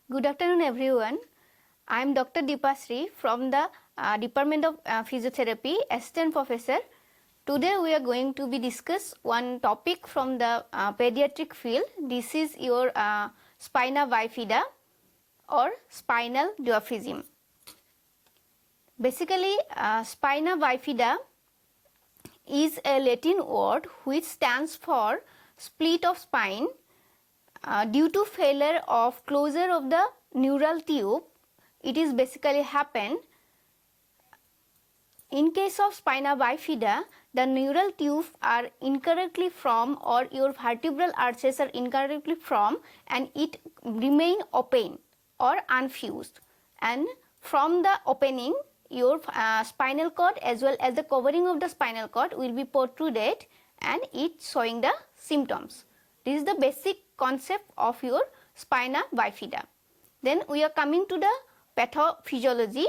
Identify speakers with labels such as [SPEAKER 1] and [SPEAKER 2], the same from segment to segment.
[SPEAKER 1] Good afternoon everyone. I am Dr. Deepashree from the Department of Physiotherapy, Assistant Professor. Today we are going to be discuss one topic from the pediatric field. This is your spina bifida or spinal dwarfism. Basically, spina bifida is a Latin word which stands for split of spine. Due to failure of closure of the neural tube, it is basically happen. In case of spina bifida, the neural tubes are incorrectly formed or your vertebral arches are incorrectly formed and it remain open or unfused, and from the opening your spinal cord as well as the covering of the spinal cord will be protruded and it showing the symptoms. This is the basic concept of your spina bifida. Then we are coming to the pathophysiology.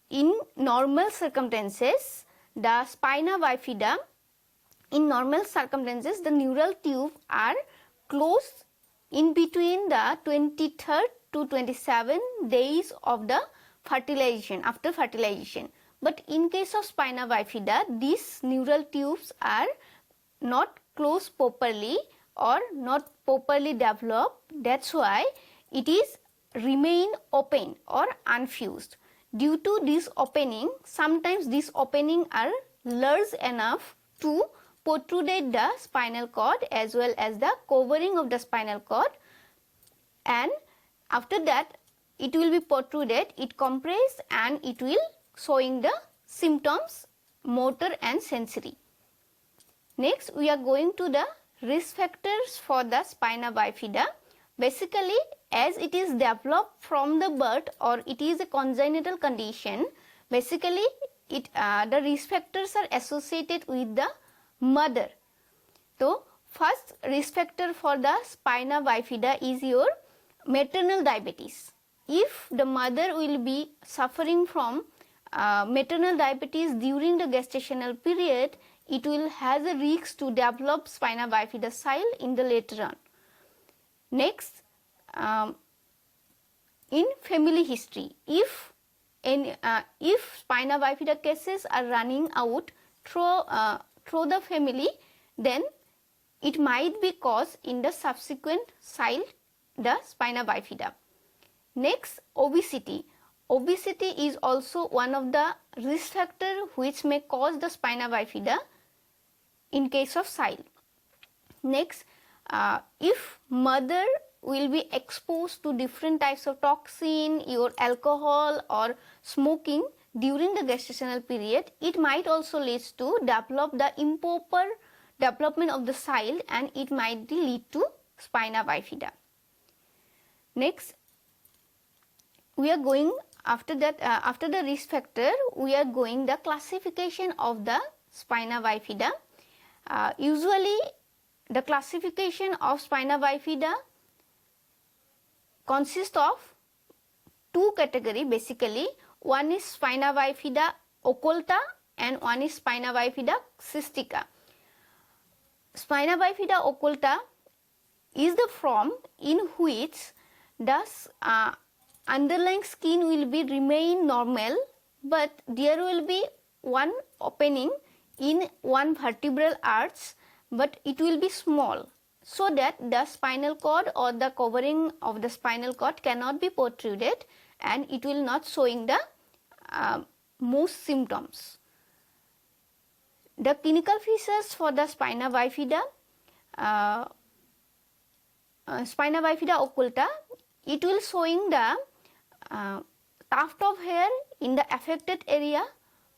[SPEAKER 1] In normal circumstances, the spina bifida, in normal circumstances, the neural tubes are closed in between the 23rd to 27 days of the fertilization, after fertilization. But in case of spina bifida, these neural tubes are not closed properly or not properly developed. That's why it is remain open or unfused. Due to this opening, sometimes this opening are large enough to protrude the spinal cord as well as the covering of the spinal cord, and after that it will be protruded, it compress and it will showing the symptoms motor and sensory. Next we are going to the risk factors for the spina bifida. Basically, as it is developed from the birth or it is a congenital condition, basically it the risk factors are associated with the mother. So first risk factor for the spina bifida is your maternal diabetes. If the mother will be suffering from maternal diabetes during the gestational period, it will has a risk to develop spina bifida child in the later on. Next, in family history, if spina bifida cases are running out through the family, then it might be caused in the subsequent child the spina bifida. Next, obesity. Obesity is also one of the risk factor which may cause the spina bifida in case of child. Next, if mother will be exposed to different types of toxin, your alcohol or smoking during the gestational period, it might also lead to develop the improper development of the child and it might lead to spina bifida. Next, we are going after that after the risk factor, we are going the classification of the spina bifida. Usually the classification of spina bifida consists of two categories basically. One is spina bifida occulta and one is spina bifida cystica. Spina bifida occulta is the form in which the underlying skin will be remain normal, but there will be one opening in one vertebral arch, but it will be small, so that the spinal cord or the covering of the spinal cord cannot be protruded and it will not showing the most symptoms. The clinical features for the spina bifida occulta, it will showing the tuft of hair in the affected area,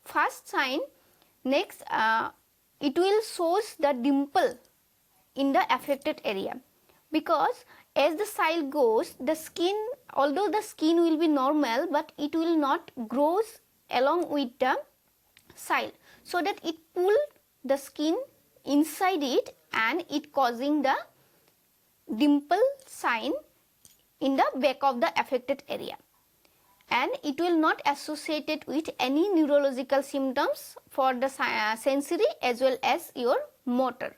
[SPEAKER 1] first sign. Next, it will shows the dimple in the affected area, because as the child goes, the skin, although the skin will be normal, but it will not grows along with the child, so that it pull the skin inside it and it causing the dimple sign in the back of the affected area, and it will not associated with any neurological symptoms for the sensory as well as your motor,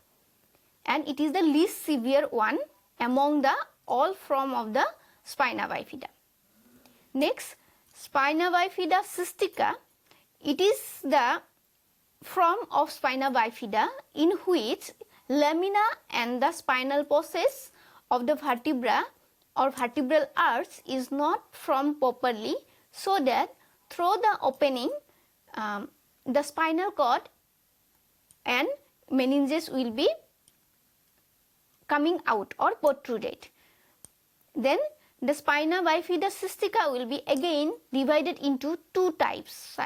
[SPEAKER 1] and it is the least severe one among the all form of the spina bifida. Next, spina bifida cystica. It is the form of spina bifida in which lamina and the spinal process of the vertebra or vertebral arch is not formed properly, so that through the opening the spinal cord and meninges will be coming out or protruded. Then the spina bifida cystica will be again divided into two types.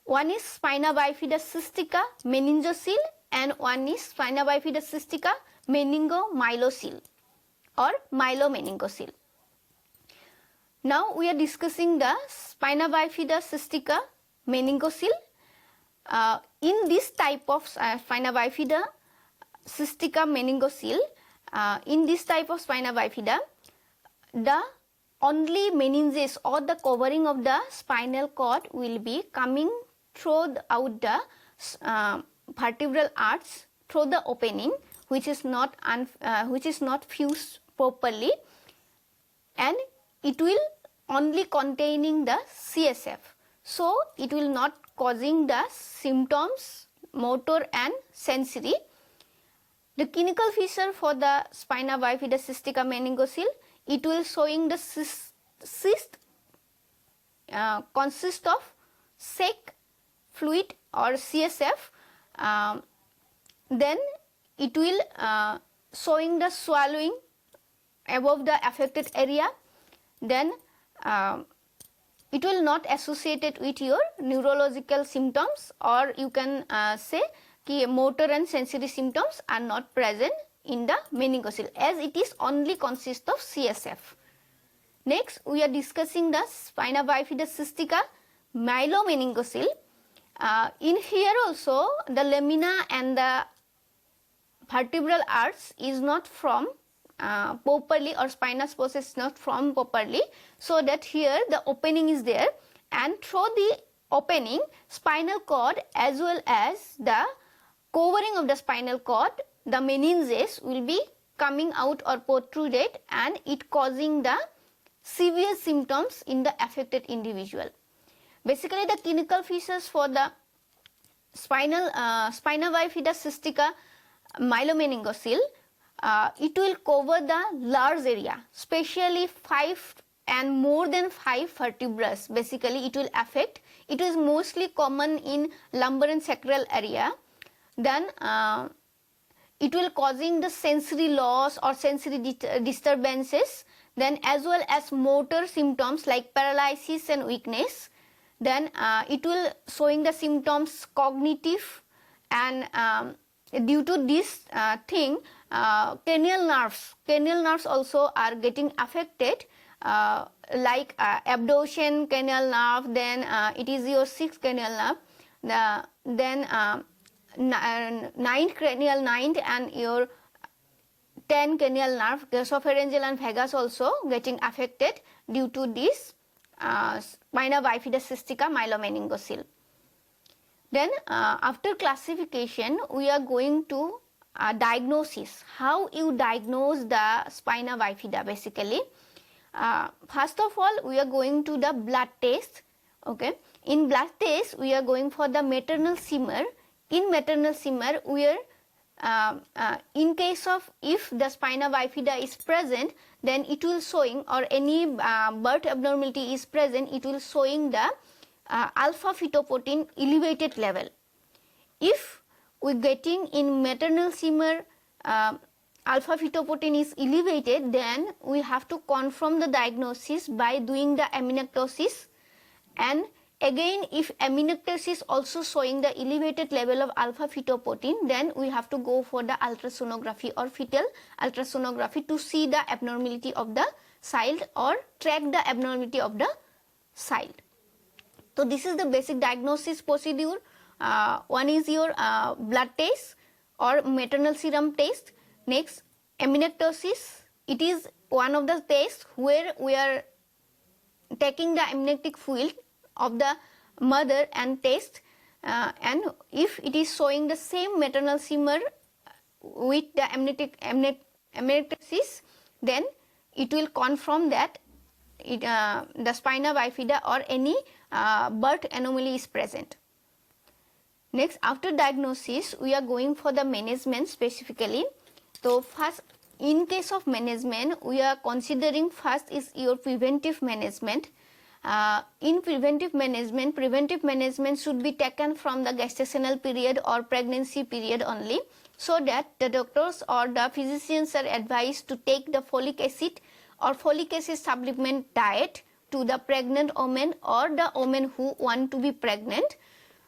[SPEAKER 1] One is spina bifida cystica meningocele and one is spina bifida cystica meningomyelocele or myelomeningocele. Now we are discussing the spina bifida cystica meningocele. In this type of spina bifida cystica meningocele, in this type of spina bifida, the only meninges or the covering of the spinal cord will be coming throughout the vertebral arch through the opening, which is not fused properly, and it will only containing the CSF. So it will not causing the symptoms motor and sensory. The clinical feature for the spina bifida cystica meningocele, it will showing the cyst consist of sec fluid or CSF. Then it will showing the swallowing above the affected area. Then it will not associated with your neurological symptoms, or you can say ki motor and sensory symptoms are not present in the meningocele, as it is only consist of CSF. Next, we are discussing the spina bifida cystica myelomeningocele. In here also the lamina and the vertebral arch is not formed properly, or spinous process is not formed properly, so that here the opening is there, and through the opening spinal cord as well as the covering of the spinal cord, the meninges will be coming out or protruded, and it causing the severe symptoms in the affected individual. Basically, the clinical features for the spina bifida cystica myelomeningocele, it will cover the large area, especially 5 and more than 5 vertebrae. Basically, it will affect. It is mostly common in lumbar and sacral area. Then it will causing the sensory loss or sensory disturbances, then as well as motor symptoms like paralysis and weakness. Then it will showing the symptoms cognitive, and due to this thing cranial nerves also are getting affected, like abduction cranial nerve, then it is your 6th cranial nerve, then 9th cranial nerve and your 10 cranial nerve, gasopharyngeal and vagus also getting affected due to this spina bifida cystica myelomeningocele. Then after classification, we are going to diagnosis. How you diagnose the spina bifida basically. First of all, we are going to the blood test. Okay, in blood test we are going for the maternal shimmer. In maternal shimmer, we are in case of if the spina bifida is present, then it will showing, or any birth abnormality is present, it will showing the alpha fetoprotein elevated level. If we getting in maternal shimmer alpha fetoprotein is elevated, then we have to confirm the diagnosis by doing the amniocentesis, and again if amniocentesis also showing the elevated level of alpha fetoprotein, then we have to go for the ultrasonography or fetal ultrasonography to see the abnormality of the child or track the abnormality of the child. So this is the basic diagnosis procedure. One is your blood test or maternal serum test. Next, amniocentesis. It is one of the tests where we are taking the amniotic fluid of the mother and test, and if it is showing the same maternal shimmer with the amniocentesis, then it will confirm that the spina bifida or any birth anomaly is present. Next, after diagnosis, we are going for the management specifically. So first, in case of management, we are considering first is your preventive management. In preventive management should be taken from the gestational period or pregnancy period only, so that the doctors or the physicians are advised to take the folic acid or folic acid supplement diet to the pregnant woman or the women who want to be pregnant.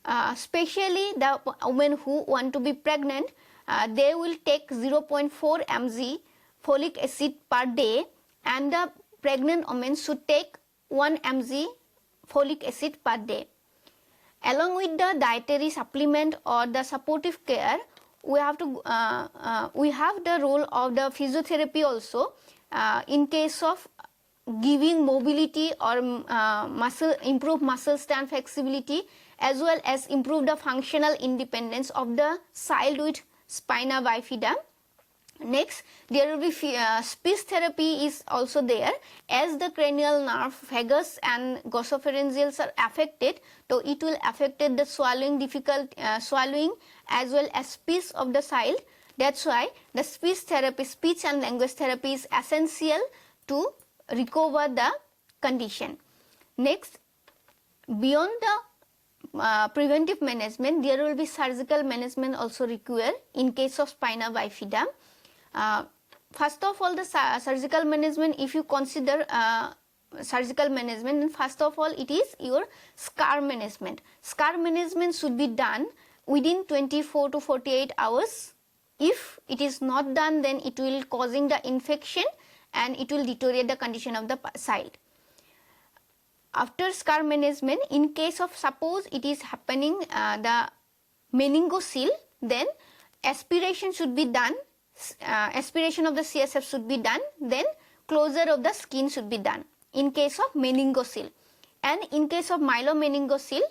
[SPEAKER 1] Especially the women who want to be pregnant, they will take 0.4 mg folic acid per day, and the pregnant women should take 1 mg folic acid per day. Along with the dietary supplement or the supportive care, we have the role of the physiotherapy also, in case of giving mobility or improve muscle stand flexibility, as well as improve the functional independence of the child with spina bifida. Next, there will be speech therapy is also there, as the cranial nerve, vagus and glossopharyngeals are affected, so it will affect the swallowing swallowing as well as speech of the child. That's why the speech and language therapy is essential to recover the condition. Next, beyond the preventive management, there will be surgical management also required in case of spina bifida. First of all, the surgical management, if you consider surgical management, then first of all it is your scar management. Scar management should be done within 24 to 48 hours. If it is not done, then it will causing the infection and it will deteriorate the condition of the child. After scar management, in case of suppose it is happening the meningocele, then aspiration should be done, aspiration of the CSF should be done, then closure of the skin should be done in case of meningocele. And in case of myelomeningocele,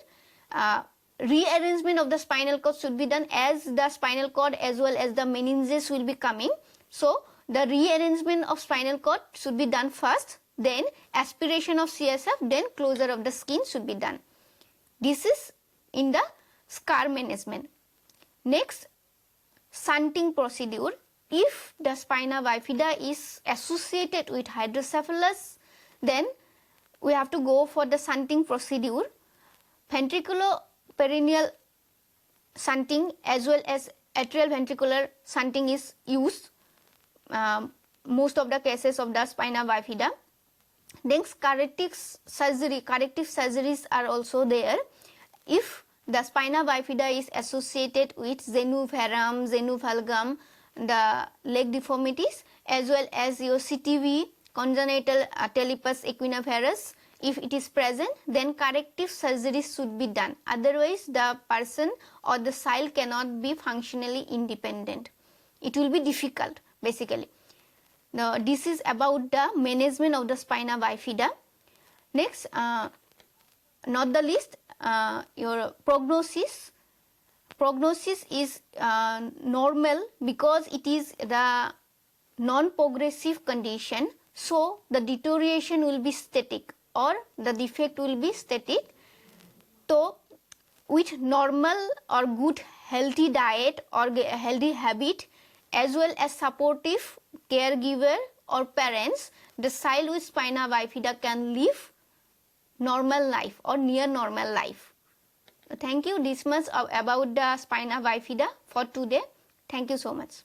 [SPEAKER 1] rearrangement of the spinal cord should be done, as the spinal cord as well as the meninges will be coming. So the rearrangement of spinal cord should be done first, then aspiration of CSF, then closure of the skin should be done. This is in the scar management. Next, shunting procedure. If the spina bifida is associated with hydrocephalus, then we have to go for the shunting procedure. Ventriculoperitoneal shunting as well as atrioventricular shunting is used most of the cases of the spina bifida. Then corrective surgeries are also there. If the spina bifida is associated with genu varum, genu valgum, the leg deformities, as well as your CTV, congenital talipes equinovarus, if it is present, then corrective surgeries should be done. Otherwise, the person or the child cannot be functionally independent. It will be difficult basically. Now, this is about the management of the spina bifida. Next, not the least, your prognosis. Prognosis is normal because it is the non-progressive condition, so the deterioration will be static or the defect will be static. So, with normal or good healthy diet or healthy habit as well as supportive caregiver or parents, the child with spina bifida can live normal life or near normal life. Thank you. This much about the spina bifida for today. Thank you so much.